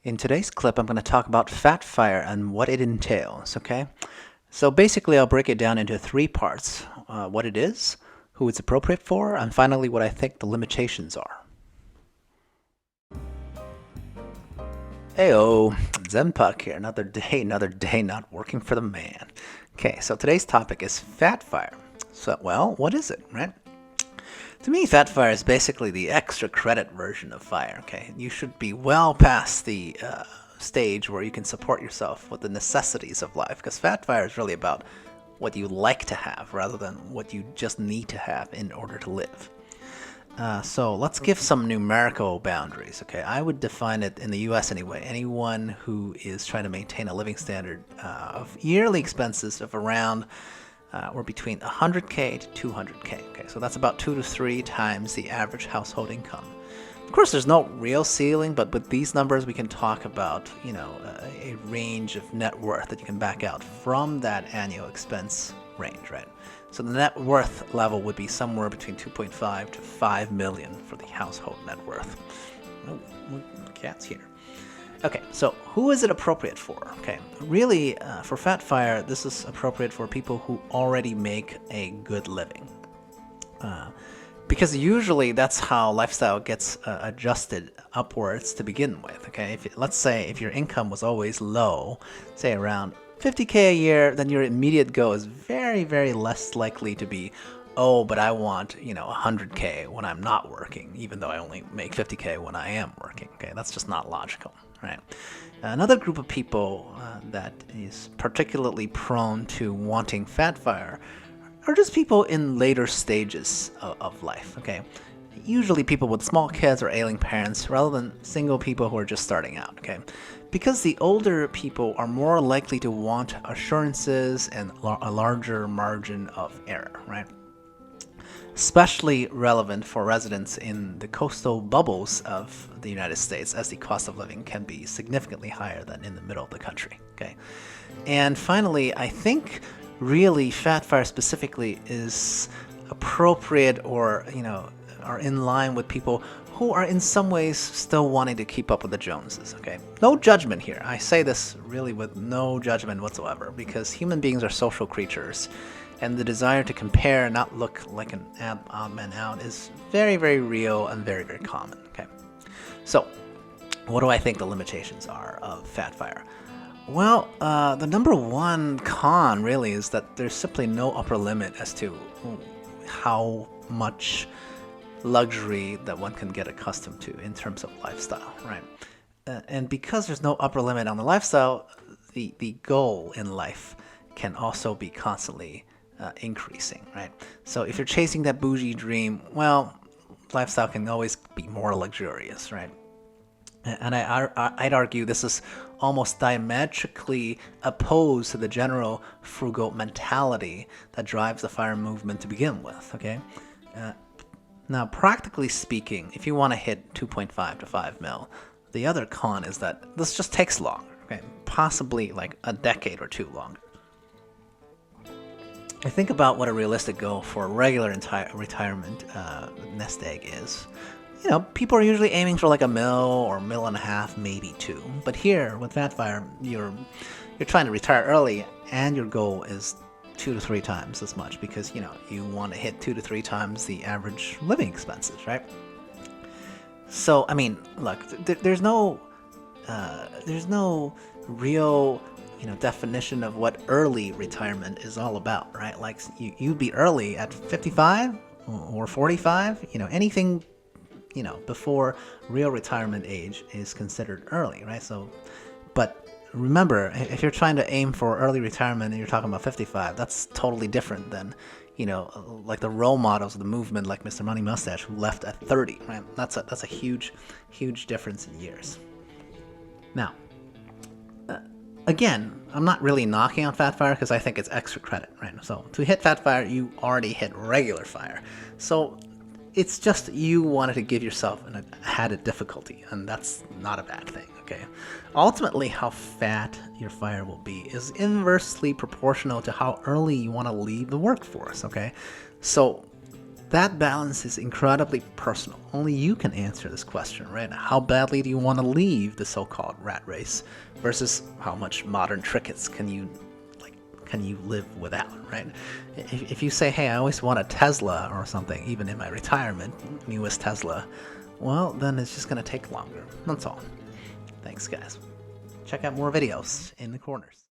In today's clip, I'm going to talk about fat fire and what it entails, okay? So basically, I'll break it down into three parts. What it is, who it's appropriate for, and finally what I think the limitations are. Heyo, Zenpuck here. Another day not working for the man. Okay, so today's topic is fat fire. So, well, what is it, right? To me, fat fire is basically the extra credit version of fire, okay? You should be well past the stage where you can support yourself with the necessities of life, because fat fire is really about what you like to have rather than what you just need to have in order to live. So let's give some numerical boundaries, okay? I would define it in the US anyway. Anyone who is trying to maintain a living standard of yearly expenses of around or between 100K to 200K. Okay, so that's about 2 to 3 times the average household income. Of course, there's no real ceiling, but with these numbers, we can talk about, a range of net worth that you can back out from that annual expense range, right? So the net worth level would be somewhere between 2.5 to 5 million for the household net worth. Oh, cats here. Okay, so who is it appropriate for? Okay, really, for fat fire, this is appropriate for people who already make a good living. Because usually that's how lifestyle gets adjusted upwards to begin with, okay? Let's say if your income was always low, say around 50K a year, then your immediate goal is very, very less likely to be, oh, but I want, 100K when I'm not working, even though I only make 50K when I am working, okay? That's just not logical. Right. Another group of people that is particularly prone to wanting fat fire are just people in later stages of life, okay? Usually people with small kids or ailing parents rather than single people who are just starting out, okay? Because the older people are more likely to want assurances and a larger margin of error, right? Especially relevant for residents in the coastal bubbles of the United States, as the cost of living can be significantly higher than in the middle of the country. Okay, and finally, I think really fat fire specifically is appropriate, or are in line with people who are in some ways still wanting to keep up with the Joneses. Okay, no judgment here. I say this really with no judgment whatsoever, because human beings are social creatures. And the desire to compare and not look like an odd man out is very, very real and very, very common. Okay, so what do I think the limitations are of fat fire? Well, the number one con really is that there's simply no upper limit as to how much luxury that one can get accustomed to in terms of lifestyle, right? And because there's no upper limit on the lifestyle, the goal in life can also be constantly increasing, right? So if you're chasing that bougie dream, well, lifestyle can always be more luxurious, right? And I'd argue this is almost diametrically opposed to the general frugal mentality that drives the fire movement to begin with, okay? Now, practically speaking, if you want to hit 2.5 to 5 mil, the other con is that this just takes longer, okay? Possibly like a decade or two longer. I think about what a realistic goal for a regular retirement nest egg is. People are usually aiming for like a mil or a mil and a half, maybe two. But here with fat fire, you're trying to retire early, and your goal is 2 to 3 times as much, because you want to hit 2 to 3 times the average living expenses, right? So I mean, look, there's no real definition of what early retirement is all about, right? Like you'd be early at 55 or 45, anything, before real retirement age is considered early, right? So, but remember, if you're trying to aim for early retirement and you're talking about 55, that's totally different than, like the role models of the movement, like Mr. Money Mustache, who left at 30, right? That's a huge, huge difference in years. Now, again, I'm not really knocking on fat fire because I think it's extra credit, right? So to hit fat fire, you already hit regular fire. So it's just you wanted to give yourself an added difficulty, and that's not a bad thing, okay? Ultimately, how fat your fire will be is inversely proportional to how early you want to leave the workforce, okay? So That balance is incredibly personal. Only you can answer this question, right? How badly do you want to leave the so-called rat race versus how much modern trinkets can you live without, right? If you say, hey, I always want a Tesla or something, even in my retirement, newest Tesla, well, then it's just going to take longer. That's all. Thanks, guys. Check out more videos in the corners.